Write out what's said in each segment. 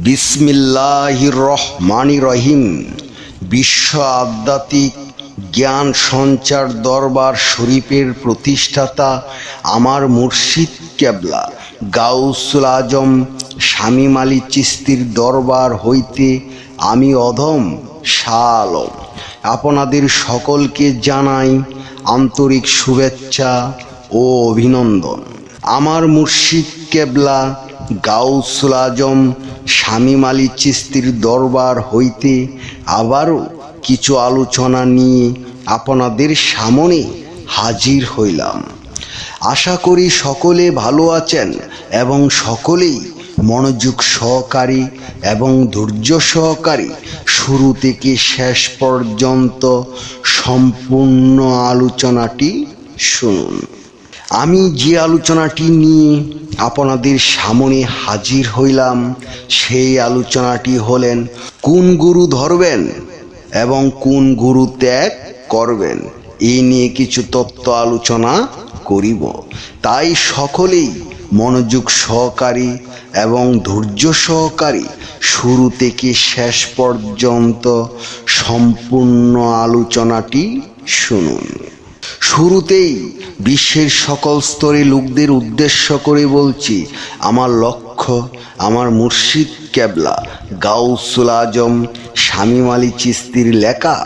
বিসমিল্লাহির রহমানির রহিম। বিশ্ব আধ্যাত্মিক জ্ঞান সঞ্চার দরবার শরীফের প্রতিষ্ঠাতা আমার মুর্শিদ কেবলা গাউসুল আজম শামীম আলী চিশতির দরবার হইতে আমি অধম শাহ আলম আপনাদের সকলকে জানাই আন্তরিক শুভেচ্ছা ও অভিনন্দন। আমার মুর্শিদ কেবলা গাউসুল আজম শামীম আলী চিশতির দরবার হইতে আবারও কিছু আলোচনা নিয়ে আপনাদের সামনে হাজির হইলাম। আশা করি সকলে ভালো আছেন এবং সকলেই মনোযোগ সহকারী এবং ধৈর্য সহকারী শুরু থেকে শেষ পর্যন্ত সম্পূর্ণ আলোচনাটি শুনুন। আমি যে আলোচনাটি নিয়ে আপনাদের সামনে হাজির হইলাম সেই আলোচনাটি হলেন কোন গুরু ধরবেন এবং কোন গুরু ত্যাগ করবেন, এই নিয়ে কিছু তত্ত্ব আলোচনা করিব। তাই সকলেই মনোযোগ সহকারী এবং ধৈর্য সহকারী শুরু থেকে শেষ পর্যন্ত সম্পূর্ণ আলোচনাটি শুনুন। শুরুতেই বিশ্বের সকল স্তরে লোকদের উদ্দেশ্য করে বলছি, আমার লক্ষ্য আমার মুর্শিদ কেবলা গাউসুল আজম শামীম আলী চিশতির লেখা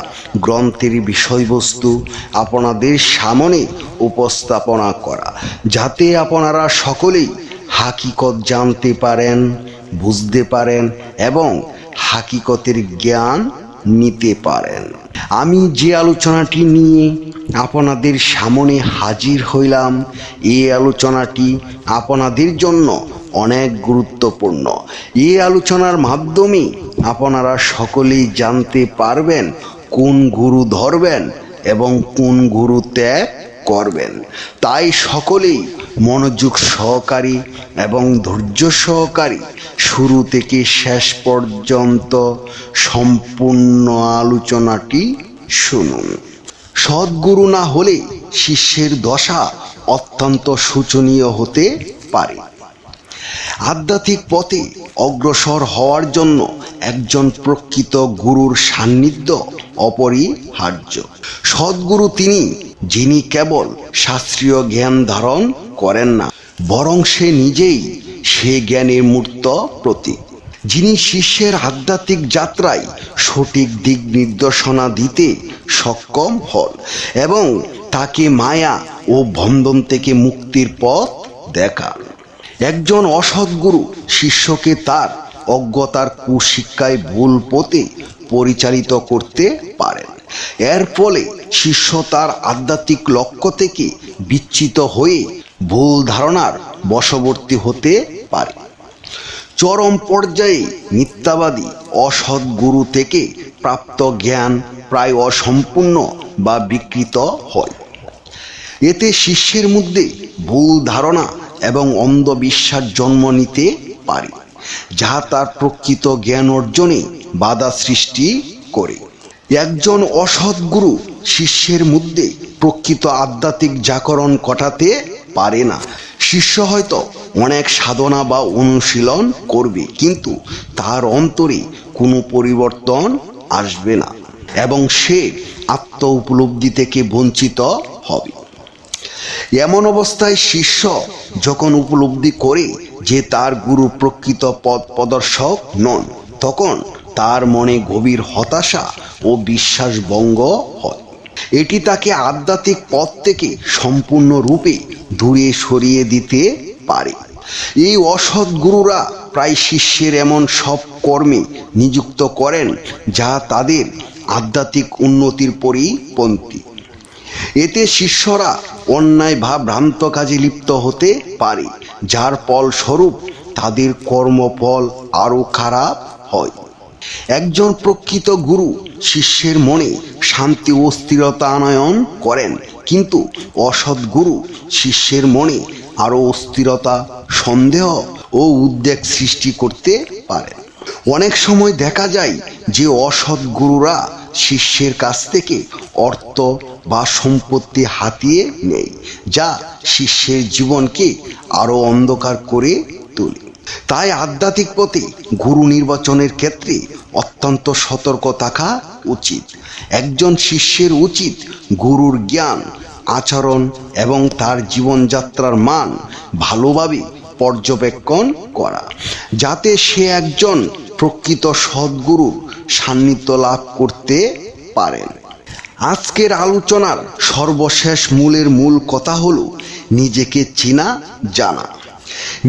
গ্রন্থের বিষয়বস্তু আপনাদের সামনে উপস্থাপনা করা, যাতে আপনারা সকলেই হাকিকত জানতে পারেন, বুঝতে পারেন এবং হাকিকতের জ্ঞান নিতে পারেন। আমি যে আলোচনাটি নিয়ে আপনাদের সামনে হাজির হইলাম, এই আলোচনাটি আপনাদের জন্য অনেক গুরুত্বপূর্ণ। এই আলোচনার মাধ্যমে আপনারা সকলেই জানতে পারবেন কোন গুরু ধরবেন এবং কোন গুরু ত্যাগ করবেন। তাই সকলেই মনোযোগ সহকারী এবং ধৈর্য সহকারী শুরু থেকে শেষ পর্যন্ত সম্পূর্ণ আলোচনাটি শুনুন। সদ্গুরু না হলে শিষ্যের দশা অত্যন্ত শোচনীয় হতে পারে। আধ্যাত্মিক পথে অগ্রসর হওয়ার জন্য একজন প্রকৃত গুরুর সান্নিধ্য অপরিহার্য। সদ্গুরু তিনি, যিনি কেবল শাস্ত্রীয় জ্ঞান ধারণ করেন না, বরং সে নিজেই সে জ্ঞানের মূর্ত প্রতীক, যিনি শিষ্যের আধ্যাত্মিক যাত্রায় সঠিক দিক নির্দেশনা দিতে সক্ষম হন এবং তাকে মায়া ও বন্ধন থেকে মুক্তির পথ দেখান। একজন অসৎগুরু শিষ্যকে তার অজ্ঞতার কুশিক্ষায় ভুল পথে পরিচালিত করতে পারেন। এর ফলে শিষ্য তার আধ্যাত্মিক লক্ষ্য থেকে বিচ্যুত হয়ে ভুল ধারণার বশবর্তী হতে পারে। চরম পর্যায়ে মিথ্যাবাদী অসৎ গুরু থেকে প্রাপ্ত জ্ঞান প্রায় অসম্পূর্ণ বা বিকৃত হয়। এতে শিষ্যের মধ্যে ভুল ধারণা এবং অন্ধবিশ্বাস জন্ম নিতে পারে, যা তার প্রকৃত জ্ঞান অর্জনে বাধা সৃষ্টি করে। একজন অসৎ গুরু শিষ্যের মধ্যে প্রকৃত আধ্যাত্মিক জাগরণ ঘটাতে পারে না। শিষ্য হয়তো অনেক সাধনা বা অনুশীলন করবে, কিন্তু তার অন্তরে কোনো পরিবর্তন আসবে না এবং সে আত্ম উপলব্ধি থেকে বঞ্চিত হবে। এমন অবস্থায় শিষ্য যখন উপলব্ধি করে যে তার গুরু প্রকৃত পথ প্রদর্শক নন, তখন তার মনে গভীর হতাশা ও বিশ্বাস ভঙ্গ হয়। এটি তাকে আধ্যাত্মিক পথ থেকে সম্পূর্ণরূপে দূরে সরিয়ে দিতে পারে। এই অসৎ গুরুরা প্রায় শিষ্যের এমন সব কর্মে নিযুক্ত করেন যা তাদের আধ্যাত্মিক উন্নতির পরিপন্থী। এতে শিষ্যরা অন্যায় বা ভ্রান্ত কাজে লিপ্ত হতে পারে, যার ফলস্বরূপ তাদের কর্মফল আরও খারাপ হয়। একজন প্রকৃত গুরু শিষ্যের মনে শান্তি ও স্থিরতা আনয়ন করেন, কিন্তু অসৎ গুরু শিষ্যের মনে আরও অস্থিরতা, সন্দেহ ও উদ্বেগ সৃষ্টি করতে পারে। অনেক সময় দেখা যায় যে অসৎ গুরুরা শিষ্যের কাছ থেকে অর্থ বা সম্পত্তি হাতিয়ে নেয়, যা শিষ্যের জীবনকে আরও অন্ধকার করে তোলে। তাই আধ্যাত্মিক পথে গুরু নির্বাচনের ক্ষেত্রে অত্যন্ত সতর্ক থাকা উচিত। একজন শিষ্যের উচিত গুরুর জ্ঞান, আচরণ এবং তার জীবনযাত্রার মান ভালোভাবে পর্যবেক্ষণ করা, যাতে সে একজন প্রকৃত সদ্গুরুর সান্নিধ্য লাভ করতে পারেন। আজকের আলোচনার সর্বশেষ মূল কথা হলো নিজেকে চেনা জানা।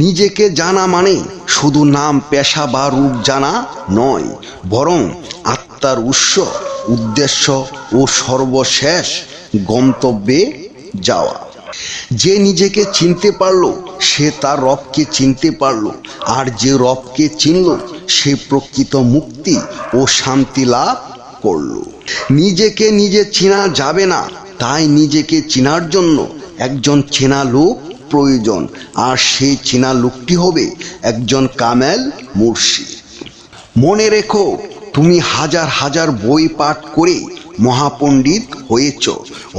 নিজেকে জানা মানে শুধু নাম, পেশা বা রূপ জানা নয়, বরং আত্মার উৎস, উদ্দেশ্য ও সর্বশেষ গন্তব্যে যাওয়া। যে নিজেকে চিনতে পারল সে তার রবকে চিনতে পারল, আর যে রবকে চিনল সে প্রকৃত মুক্তি ও শান্তি লাভ করল। নিজেকে নিজে চেনা যাবে না, তাই নিজেকে চেনার জন্য একজন চেনা লোক প্রয়োজন, আর সেই চেনা লোকটি হবে একজন কামেল মুর্শিদ। মনে রেখো, তুমি হাজার হাজার বই পাঠ করে মহাপণ্ডিত হয়েছ,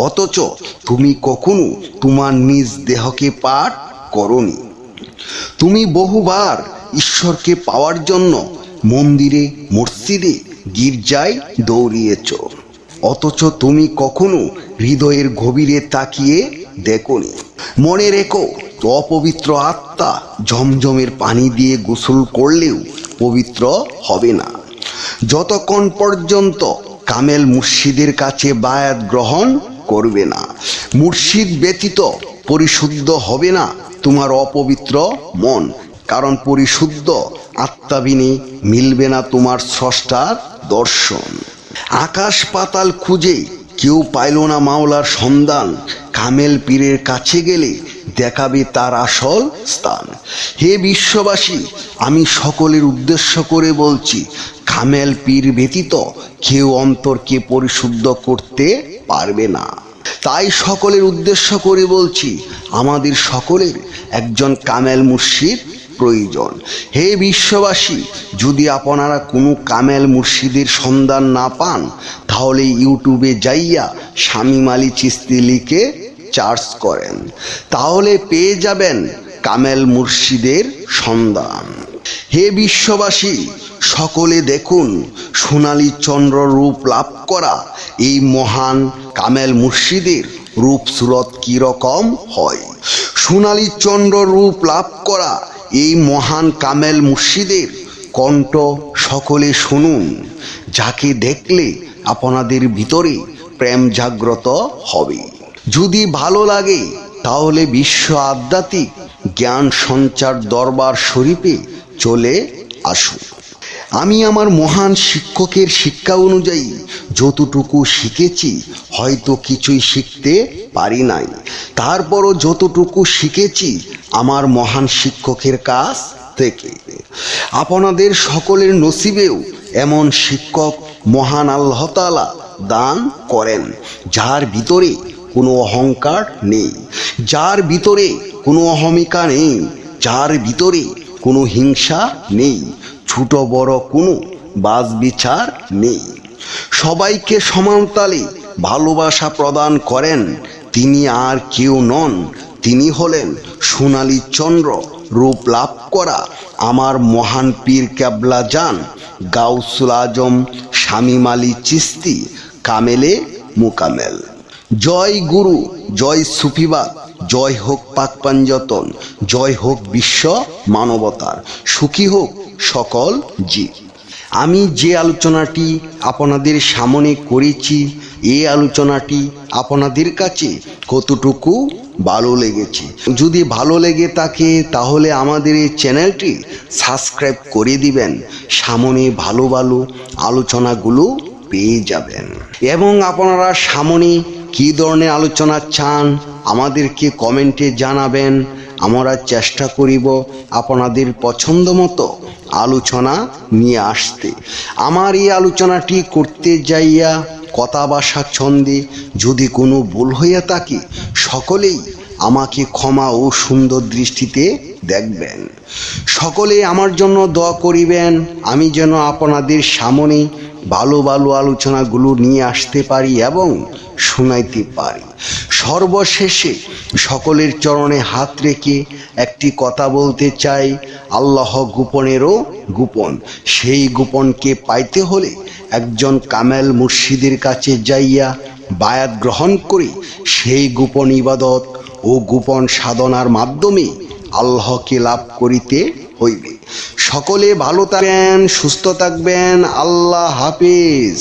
অথচ তুমি কখনো তোমার নিজ দেহকে পাঠ করনি। তুমি বহুবার ঈশ্বরকে পাওয়ার জন্য মন্দিরে, মসজিদে, গির্জায় দৌড়িয়েছ, অথচ তুমি কখনো হৃদয়ের গভীরে তাকিয়ে দেখোনি। মনে রেখো, অপবিত্র আত্মা ঝমঝমের পানি দিয়ে গোসল করলেও পবিত্র হবে না, যতক্ষণ পর্যন্ত কামেল মুর্শিদের কাছে বায়াত গ্রহণ করবে না। মুর্শিদ ব্যতীত পরিশুদ্ধ হবে না তোমার অপবিত্র মন, কারণ পরিশুদ্ধ আত্মাবিনে মিলবে না তোমার স্রষ্টার দর্শন। আকাশ পাতাল খুঁজে কেউ পাইল না মাওলার সন্ধান, কামেল পীরের কাছে গেলে দেখাবে তার আসল স্থান। হে বিশ্ববাসী, আমি সকলের উদ্দেশ্য করে বলছি, কামেল পীর ব্যতীত কেউ অন্তরকে পরিশুদ্ধ করতে পারবে না। তাই সকলের উদ্দেশ্য করে বলছি, আমাদের সকলের একজন কামেল মুর্শিদ প্রয়োজন। হে বিশ্ববাসী, যদি আপনারা কোনো কামেল মুর্শিদের সন্ধান না পান, তাহলে ইউটিউবে যাইয়া শামীম আলী চিশতি লিখে সার্চ করেন, তাহলে পেয়ে যাবেন কামেল মুর্শিদের সন্ধান। হে বিশ্ববাসী, সকলে দেখুন সোনালী চন্দ্র রূপ লাভ করা এই মহান কামেল মুর্শিদের রূপ সুরত কি রকম হয়। সোনালী চন্দ্র রূপ লাভ করা এই মহান কামেল মুর্শিদের কণ্ঠ সকলে শুনুন, যাকে দেখলে আপনাদের ভিতরে প্রেম জাগ্রত হবে। যদি ভালো লাগে তাহলে বিশ্ব আধ্যাত্মিক জ্ঞান সঞ্চার দরবার শরীফে চলে আসুন। আমি আমার মহান শিক্ষকের শিক্ষা অনুযায়ী যতটুকু শিখেছি, হয়তো কিছুই শিখতে পারি নাই, তারপরও যতটুকু শিখেছি আমার মহান শিক্ষকের কাছ থেকে। আপনাদের সকলের নসিবেও এমন শিক্ষক মহান আল্লাহ তাআলা দান করেন, যার ভিতরে কোনো অহংকার নেই, যার ভিতরে কোনো অহমিকা নেই, যার ভিতরে কোনো হিংসা নেই, ছোট বড় কোনো বাজ বিচার নেই। সবাইকে সমান তালে ভালোবাসা প্রদান করেন। তিনি আর কেউ নন, তিনি হলেন সোনালী চন্দ্র রূপ লাভ করা আমার মহান পীর কেবলা জান গাউসুল আজম শামীম আলী চিশতি কামেলে মুকামেল। জয় গুরু, জয় সুফিবাদ, জয় হোক পাক পাঞ্জতন, জয় হোক বিশ্ব মানবতার, সুখী হোক সকল জীব। আমি যে আলোচনাটি আপনাদের সামনে করেছি, এই আলোচনাটি আপনাদের কাছে কতটুকু ভালো লেগেছে? যদি ভালো লেগে থাকে তাহলে আমাদের এই চ্যানেলটি সাবস্ক্রাইব করে দিবেন, সামনে ভালো ভালো আলোচনাগুলো পেয়ে যাবেন। এবং আপনারা সামনে কী ধরনের আলোচনা চান আমাদেরকে কমেন্টে জানাবেন। আমরা চেষ্টা করিব আপনাদের পছন্দ মতো আলোচনা নিয়ে আসতে। আমার এই আলোচনাটি করতে যাইয়া কথা ভাষা ছন্দে যদি কোনো ভুল হইয়া থাকে, সকলেই আমাকে ক্ষমা ও সুন্দর দৃষ্টিতে দেখবেন। সকলে আমার জন্য দোয়া করিবেন, আমি যেন আপনাদের সামনে ভালো ভালো আলোচনাগুলো নিয়ে আসতে পারি এবং শোনাইতে পারি। সর্বশেষে সকলের চরণে হাত রেখে একটি কথা বলতে চাই, আল্লাহ গোপনেরও গোপন। সেই গোপনকে পাইতে হলে একজন কামেল মুর্শিদের কাছে যাইয়া বায়াত গ্রহণ করে সেই গোপন ইবাদত ও গোপন সাধনার মাধ্যমে আল্লাহকে লাভ করিতে হইবে। সকলে ভালো থাকবেন, সুস্থ থাকবেন। আল্লাহ হাফিজ।